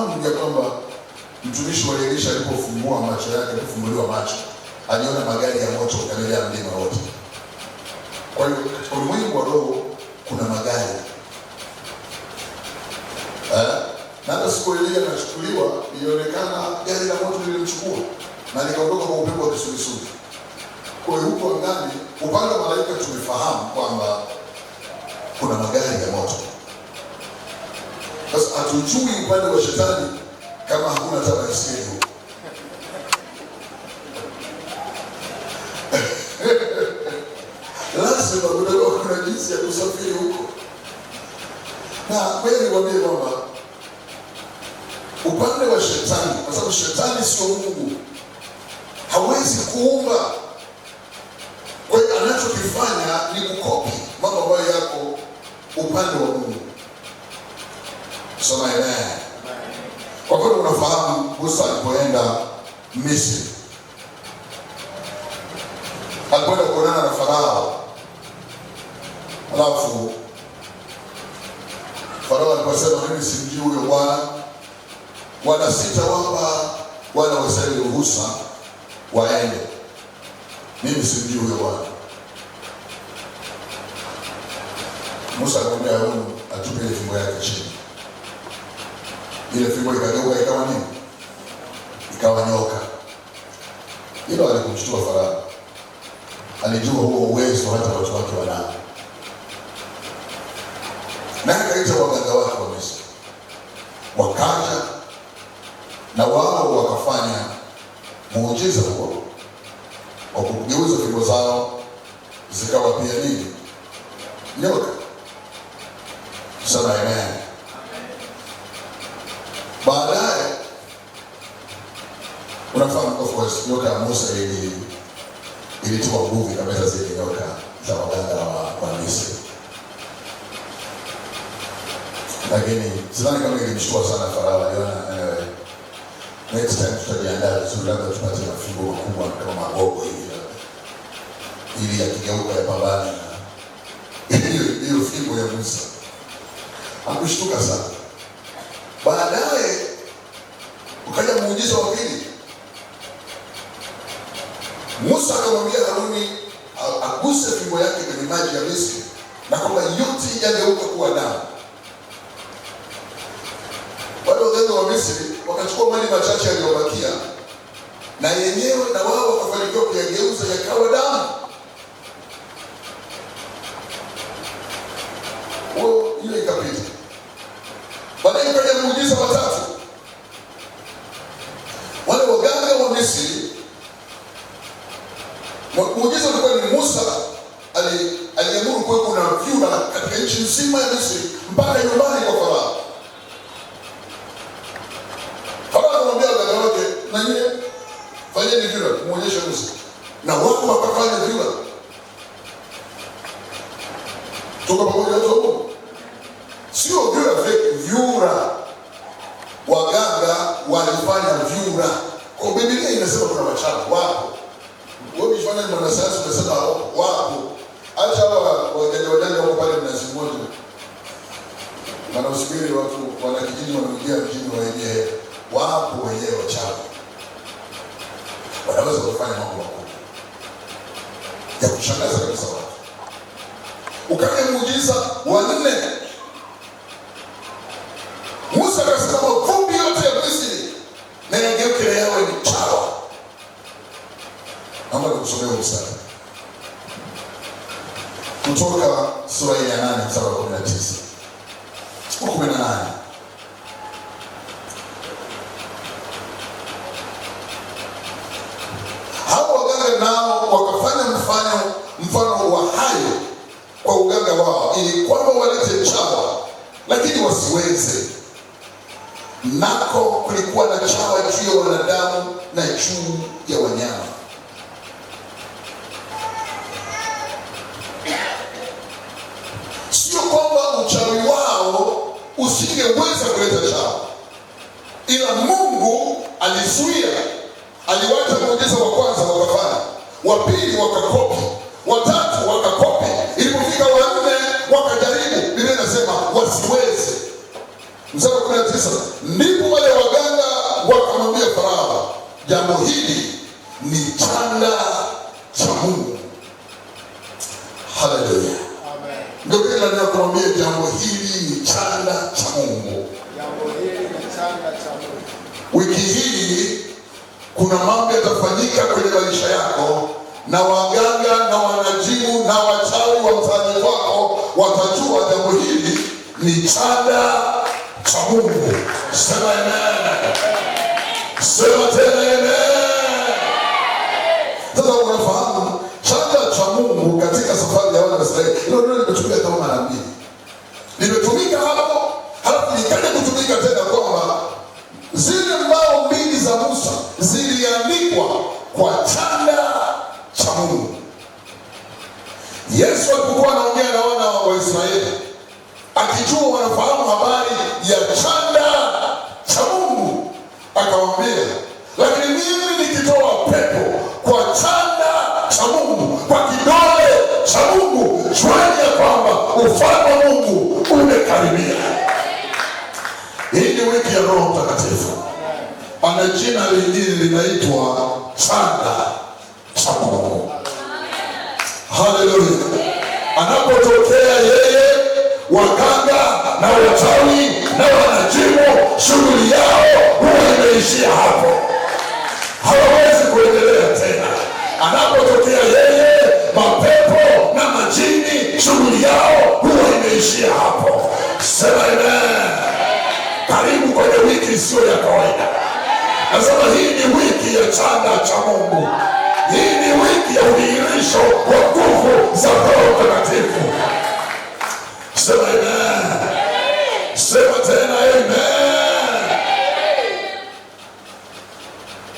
Unafahamu ya kwamba mtumishi wa Elisha alipofungua macho yake, alipofunguliwa macho, aliona magari ya moto yamelea mlima wote. Kwa hiyo katika ulimwengu wa roho kuna magari. Na hata siku ile anachukuliwa, ilionekana gari la moto lilimchukua na likaondoka kwa upepo wa kisulisuli. Kwa hiyo huko angani, upande wa malaika tumefahamu kwamba kuna magari ya moto. Sasa hatujui upande wa shetani kama hakuna hata baiskeli huko. Lazima kuna jinsi ya kusafiri huko. Na kweli niwaambie kwamba upande wa shetani, kwa sababu shetani sio Mungu, hawezi kuumba. Kwa hiyo anachokifanya ni kukopi mambo ambayo yako upande wa Mungu. Soma amen. Kwa kweli unafahamu Musa alipoenda Misri, alipoenda kuonana na Farao, alafu Farao aliposema mimi simjui huyo Bwana, wana sita wapa wana wa Israeli ruhusa waende, mimi simjui huyo Bwana. Musa akamwambia Haruni atupe ile fimbo yake chini. Ile fimbo ikageuka ikawa nini? Ikawa nyoka. Hilo alikumshtua Farao. Alijua huo uwezo hata watu wake wanao. Na akaita waganga wake wa Misri. Wakaja na wao wakafanya muujiza huo. Wakugeuza fimbo zao zikawa pia nini? Nyoka. Sema amen. Baadaye unafahamu of course nyoka ya Musa ilitoa nguvu kabisa zile nyoka za waganga wa Misri. Lakini sidhani kama ilimshtua sana Farao. Aliona anyway, next time tutajiandaa vizuri, labda tupate mafimbo makubwa kama magogo hivi, ili yakigeuka yapambane na hiyo fimbo ya Musa. Hakushtuka sana. Baadaye ukaja muujiza wa pili. Musa akamwambia Haruni aguse fimbo yake kwenye maji ya Misri na kwamba yote yageuka kuwa damu. Wale waganga wa Misri wakachukua mali machache yaliyobakia, na yenyewe na wao wakafanikiwa kuyageuza yakawa damu. Hiyo ikapita. Baadaye kaja muujiza wa tatu. Wale waganga wa Misri, muujiza ulikuwa ni Musa aliamuru kuwe kuna vyura katika nchi nzima ya Misri mpaka nyumbani kwa Farao. Farao akamwambia waganga wake, na nyie fanyeni vyura muonyeshe Musa. Na wao wakafanya vyura. Tuko pamoja hapo? Sio vyura fake, vyura. Waganga walifanya vyura. Kwa Biblia inasema kuna wachawi wapo. Wewe ukifanya mwanasayansi unasema wapo. Acha wajanja wako pale Mnazi Mmoja. Wanaosubiri watu wana kijiji wanaingia mjini wenyewe. Wapo wenyewe wachawi. Wanaweza kufanya mambo makubwa ya kushangaza kabisa watu. Ukaja muujiza wa nne. Musa akasema vumbi yote ya Misri na yageuke na yawe ni chawa. Naomba nikusomee mstari. Kutoka sura ya 8 mstari wa 19. 18. Hao waganga nao wakafanya mfano wa hayo kwa uganga wao, ili kwamba walete chawa, lakini wasiweze. Nako kulikuwa na chawa juu ya wanadamu na juu ya wanyama. Sio kwamba uchawi wao usingeweza kuleta chawa, ila Mungu alizuia. Aliwacha muujiza wa kwanza wakafanya, wa pili wakakopi, wa tatu wakakopi, ilipofika wa nne wakajaribu. Biblia inasema wasiweze. Mstari wa 19, ndipo wale jambo hili ni chanda cha Mungu. Haleluya. Amen. Ndio kile ninakwambia, jambo hili ni chanda cha Mungu. Jambo hili ni chanda cha Mungu. Wiki hii kuna mambo yatafanyika kwenye maisha yako, na waganga na wanajimu na wachawi wa mtaani wako watajua jambo hili ni chanda cha Mungu. Sema amen. Sema tena amen. Sasa unafahamu chanda cha Mungu katika safari ya wana wa Israeli, hilo ndio limetumika kama mara mbili. Limetumika hapo, halafu likaja kutumika tena, kwamba zile mbao mbili za Musa ziliandikwa kwa chanda cha Mungu. Yesu alipokuwa anaongea na wana wa Israeli, akijua wanafahamu habari ya chanda cha Mungu, akawaambia, lakini mimi nikitoa pepo kwa chanda cha Mungu, kwa kidole cha Mungu, jueni ya kwamba ufalme wa Mungu umekaribia. Hii ni wiki ya Roho Mtakatifu. Ana jina lingine linaitwa chanda cha Mungu. Haleluya. Anapotokea yeye, waganga na wachawi na wanajimu, shughuli yao huwa imeishia hapo, hawawezi kuendelea tena. Anapotokea yeye, mapepo na majini, shughuli yao huwa imeishia hapo. Sema amen. Karibu kwenye wiki isiyo ya kawaida. Nasema hii ni wiki ya chanda cha Mungu. Hii ni wiki ya udhihirisho wa nguvu za Roho Mtakatifu. Sema amen. Sema tena amen.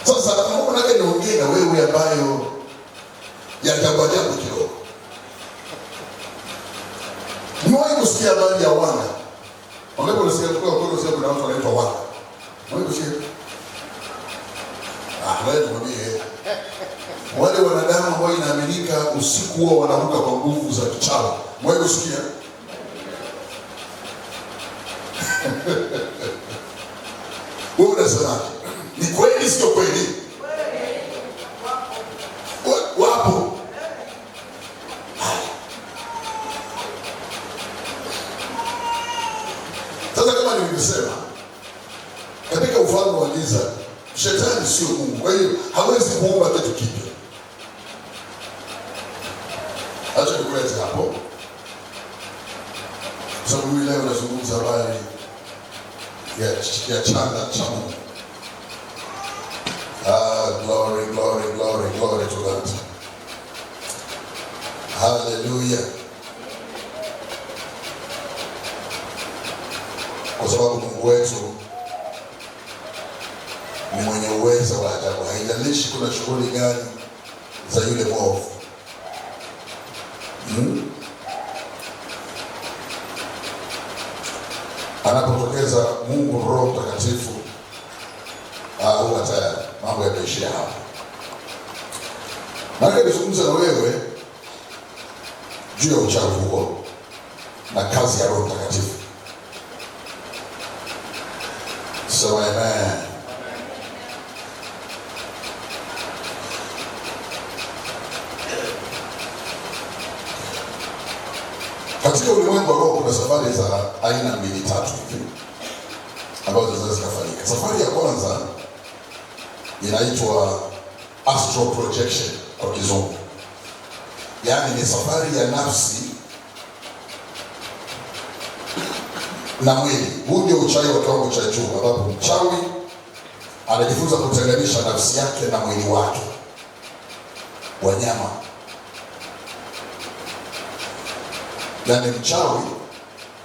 Sasa Mungu nake niongee na wewe ambayo ya jambo kidogo. Niwahi kusikia habari ya wana. Wale polisi kwa kuna watu wanaitwa wana. Niwahi kusikia. Wewe mwambie. Wale wanadamu ambao inaaminika usiku huo wanaruka kwa nguvu za kichawi. Niwahi kusikia. Wewe unasema ni kweli sio kweli? Wapo. Sasa kama nilivyosema, katika ufalme wa giza shetani sio Mungu. Kwa hiyo hawezi kuumba kitu kipya. Acha nikulete hapo. Sababu leo nazungumza habari ya chanda cha Mungu. Glory, glory, glory, glory to God. Hallelujah. Kwa sababu Mungu wetu ni mwenye uwezo wa ajabu. Haijalishi kuna shughuli gani za yule mwovu. Anapotokeza Mungu Roho Mtakatifu, huwa tayari mambo yameishia hapo. Nataka nizungumze na wewe juu ya uchafu huo na kazi ya Roho Mtakatifu. So amen. Katika ulimwengu wa roho kuna safari za aina mbili tatu hivi ambazo zinaweza kufanyika. Safari ya kwanza inaitwa astral projection kwa kizungu. Yaani ni safari ya nafsi na mwili. Huu ndio uchawi wa kiwango cha juu, ambapo mchawi anajifunza kutenganisha nafsi yake na mwili wake. Wanyama. Yaani mchawi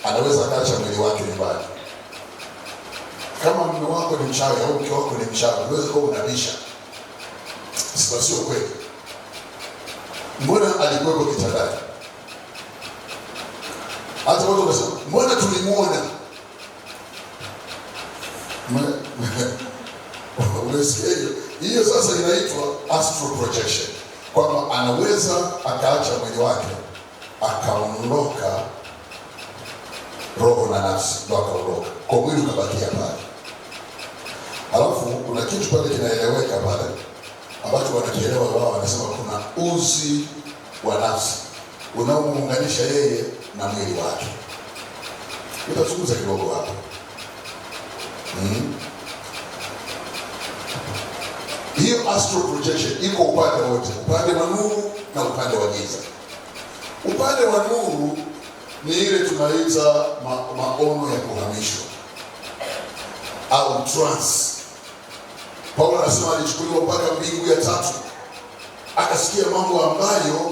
anaweza akaacha mwili wake nyumbani. Kama mume wako ni mchawi au mke wako ni mchawi, unaweza kuwa unabisha. Sio kweli. Mbona alikuwepo kitandani? Hata watu wanasema, mbona tulimuona? Unasikia hiyo? Hiyo sasa inaitwa astral projection. Kwamba anaweza akaacha mwili wake, akaondoka roho na nafsi, ndio akaondoka. Kwa mwili ukabakia pale. Alafu kuna kitu pale kinaeleweka pale. akasema kuna uzi wa nafsi unaomuunganisha yeye na mwili wake. Tutazungumza kidogo hapo. Hiyo astral projection iko upande wote, upande wa nuru na upande wa giza. Upande wa nuru ni ile tunaita maono ya kuhamishwa au trance. Paulo anasema alichukuliwa mpaka mbingu ya tatu, akasikia mambo ambayo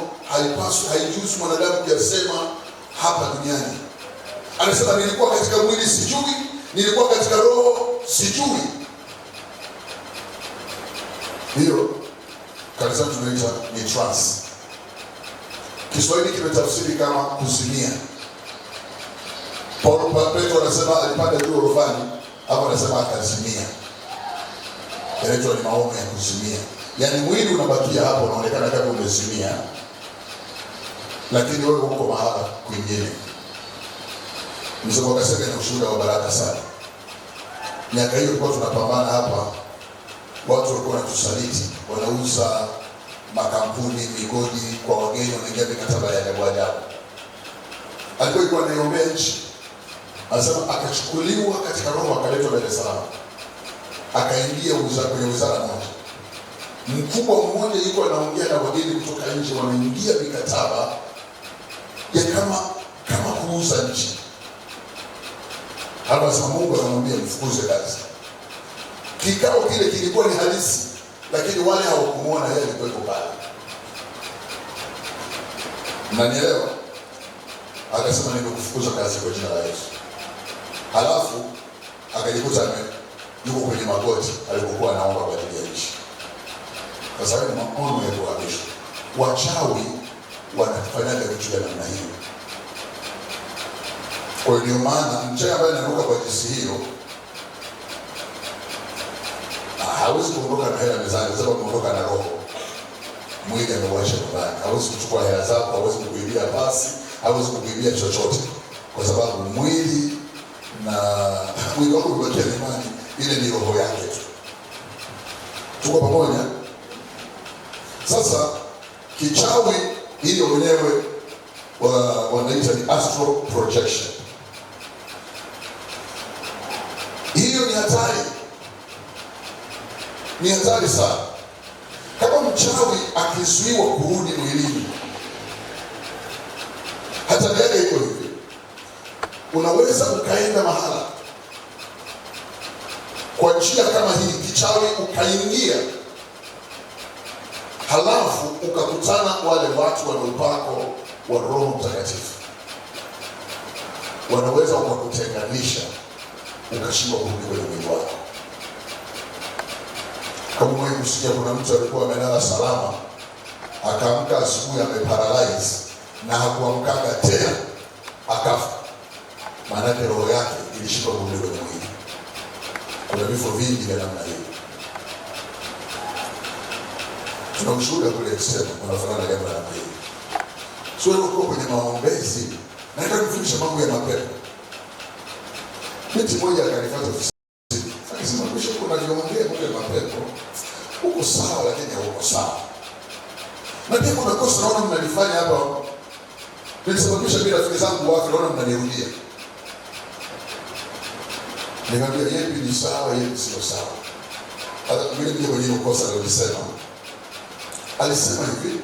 haijuzu mwanadamu kuyasema hapa duniani. Anasema nilikuwa katika mwili sijui, nilikuwa katika roho sijui. Hiyo kanisa tunaita ni trance. Kiswahili kimetafsiri kama kuzimia. Petro anasema alipanda juu orofani, hapo anasema akazimia. Inaitwa ni maono ya kuzimia. Yaani mwili unabakia hapo unaonekana kama umezimia, lakini wewe uko mahala kwingine. Mzee Kaseke na ushuhuda wa baraka sana. Miaka hiyo tulikuwa tunapambana hapa, watu walikuwa wanatusaliti, wanauza makampuni, migodi kwa wageni, wanaingia mikataba ya ajabu. Alikuwa anaiombea nchi. Anasema akachukuliwa katika roho akaletwa Dar es Salaam. Akaingia kwenye wizara moja. Mkubwa mmoja yuko anaongea na wageni kutoka nje, wanaingia mikataba ya kama kuuza nchi. Hapa sasa Mungu anamwambia mfukuze kazi. Kikao kile kilikuwa ni halisi, lakini wale hawakumuona yeye alikuwa pale. Mnanielewa? Akasema nimekufukuza kazi kwa jina la Yesu. Halafu akajikuta yuko kwenye magoti alipokuwa anaomba kwa ajili ya nchi. Sasa ni maono ya kuhamishwa. Wachawi wanafanyaga vitu vya namna hiyo. Kwa hiyo maana mchawi ambaye anaruka kwa jinsi hiyo hawezi kuondoka na hela mezani, sababu kuondoka na roho. Mwili ameuacha nyumbani. Hawezi kuchukua hela zako, hawezi kukuibia pasi, hawezi kukuibia chochote. Kwa sababu mwili wako umebakia nyumbani, ile ni roho yake tu. Tuko pamoja? Sasa kichawi hiyo wenyewe wanaita ni astral projection. Hiyo ni hatari. Ni hatari sana. Kama mchawi akizuiwa kurudi mwilini, hatari yake iko hivi. Unaweza ukaenda mahala kwa njia kama hii, kichawi ukaingia, halafu ukakutana wale watu wana upako wa Roho Mtakatifu. Wanaweza wakakutenganisha, ukashindwa kurudi kwenye mwili wako. Kama mwenye kusikia kuna mtu alikuwa amelala salama, akaamka asubuhi ameparalyze na hakuamkaga tena, akafa. Maana yake roho yake ilishindwa kurudi kwenye mwili. Kuna vifo vingi vya namna hiyo. Tuna ushuhuda kule extend unafanana jambo la namna hiyo. Sio uko kwenye maombezi, naenda kufundisha mambo ya mapepo. Binti moja akanifuata ofisini. Akasema kisha kuna niongea mambo ya mapepo. Uko sawa lakini hauko sawa. Na pia kuna kosa naona mnalifanya hapa. Nilisababisha bila rafiki zangu wake naona mnanirudia. Nikamwambia yepi ni sawa, yepi sio sawa. Hata mimi ndio mwenye kosa nilisema. Alisema hivi,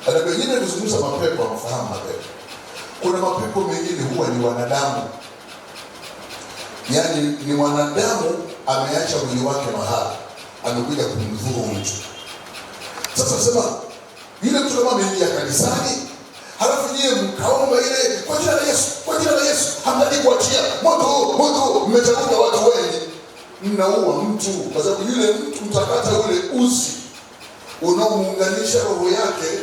anaambia yeye anazungumza mapepo, anafahamu mapepo. Kuna mapepo mengine huwa ni wanadamu. Yaani ni mwanadamu ameacha mwili wake mahali, amekuja kumdhuru mtu. Sasa sema yule mtu kama ameingia kanisani, halafu nyie mkaomba ile kwa jina la Yesu, kwa jina la Yesu, hamtaki kuachia moto, mmetafuta watu wengi, mnaua mtu kwa sababu yule mtu mtakata ule uzi unaomuunganisha roho yake